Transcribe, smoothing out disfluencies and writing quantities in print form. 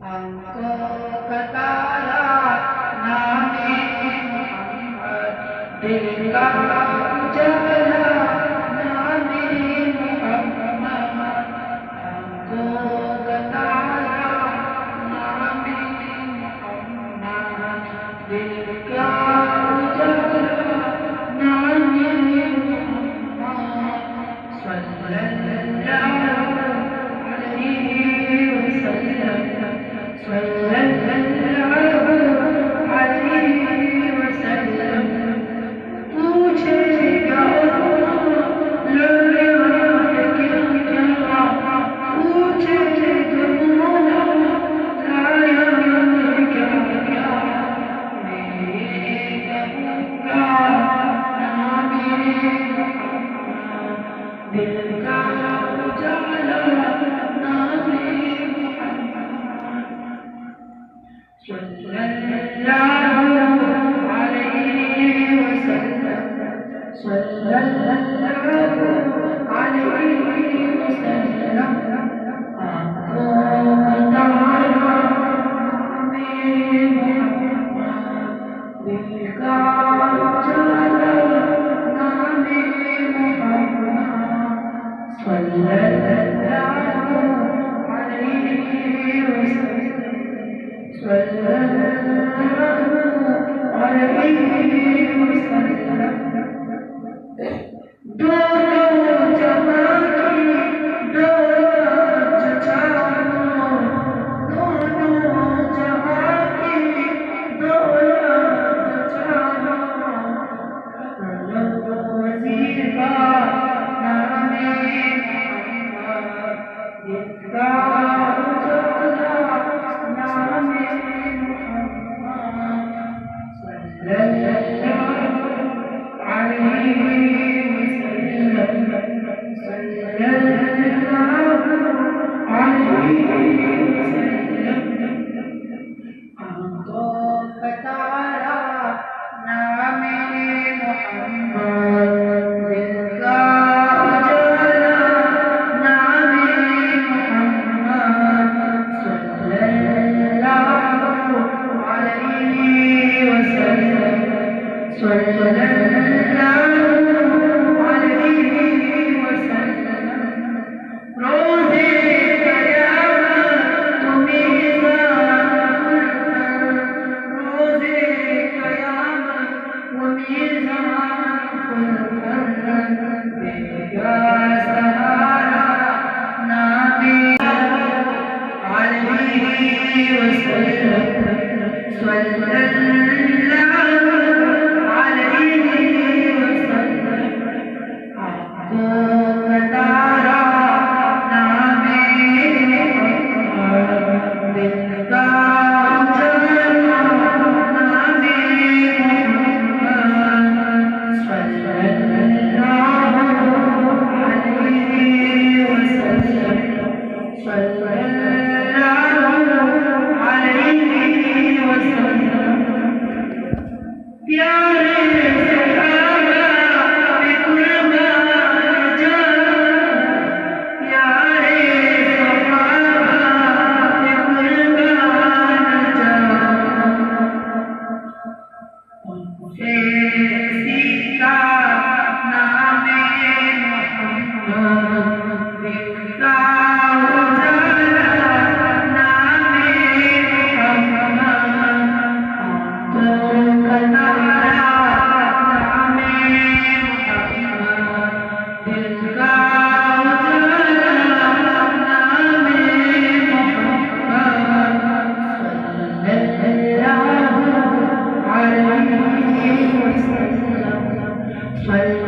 हमको बताया नामे मोहम्मद, दिल का उजाला नामे मोहम्मद। हमको बताया नामे मोहम्मद, दिल का उजाला नामे मोहम्मद। सल्लल्लाहु अलैहि वसल्लम, सल्लल्लाहु अलैहि वसल्लम। पूछेगा लौलाद क्या क्या, पूछेगा लाया क्या क्या। मैं कहूँगा नामे मोहम्मद, दिल का उजाला नामे मोहम्मद। सल्लल्लाहु अलैहि वसल्लम, सल्लल्लाहु अलैहि वसल्लम। आपको बताया नामे मोहम्मद, दिल का उजाला नामे मोहम्मद। सल्लल्लाहु अलैहि वसल्लम, सल्लल्लाहु अलैहि वसल्लम। दोनों जहां की दौलत जानो, दोनों जहां की दौलत जानो। वजीफा नामे मोहम्मद, दिल का उजाला नामे मोहम्मद। सल्लल्लाहु अलैहि वसल्लम, सल्लल्लाहु अलैहि वसल्लम। हमको बताया नामे मोहम्मद, दिल का उजाला नामे मोहम्मद। सल्लल्लाहु अलैहि वसल्लम, सल्लल्लाहु अलैहि वसल्लम। रोज़े क़यामत मीज़ान खुलकर, रोज़े क़यामत मीज़ान खुलकर। देगा सहारा नामे अलैहि वसल्लम, सल्लल्लाहु अलैहि वसल्लम। आपको बताया नामे मोहम्मद, दिल का उजाला नामे मोहम्मद। सल्लल्लाहु अलैहि वसल्लम, सल्लल्लाहु अलैहि वसल्लम। प्यारे सहाबा पे कुर्बान जान, प्यारे सहाबा पे कुर्बान जान। उनसे सीखा नामे मोहम्मद, दिल का उजाला नामे मोहम्मद। हमको बताया नामे मोहम्मद, दिल का उजाला नामे मोहम्मद। सल्लल्लाहु अलैहि वसल्लम,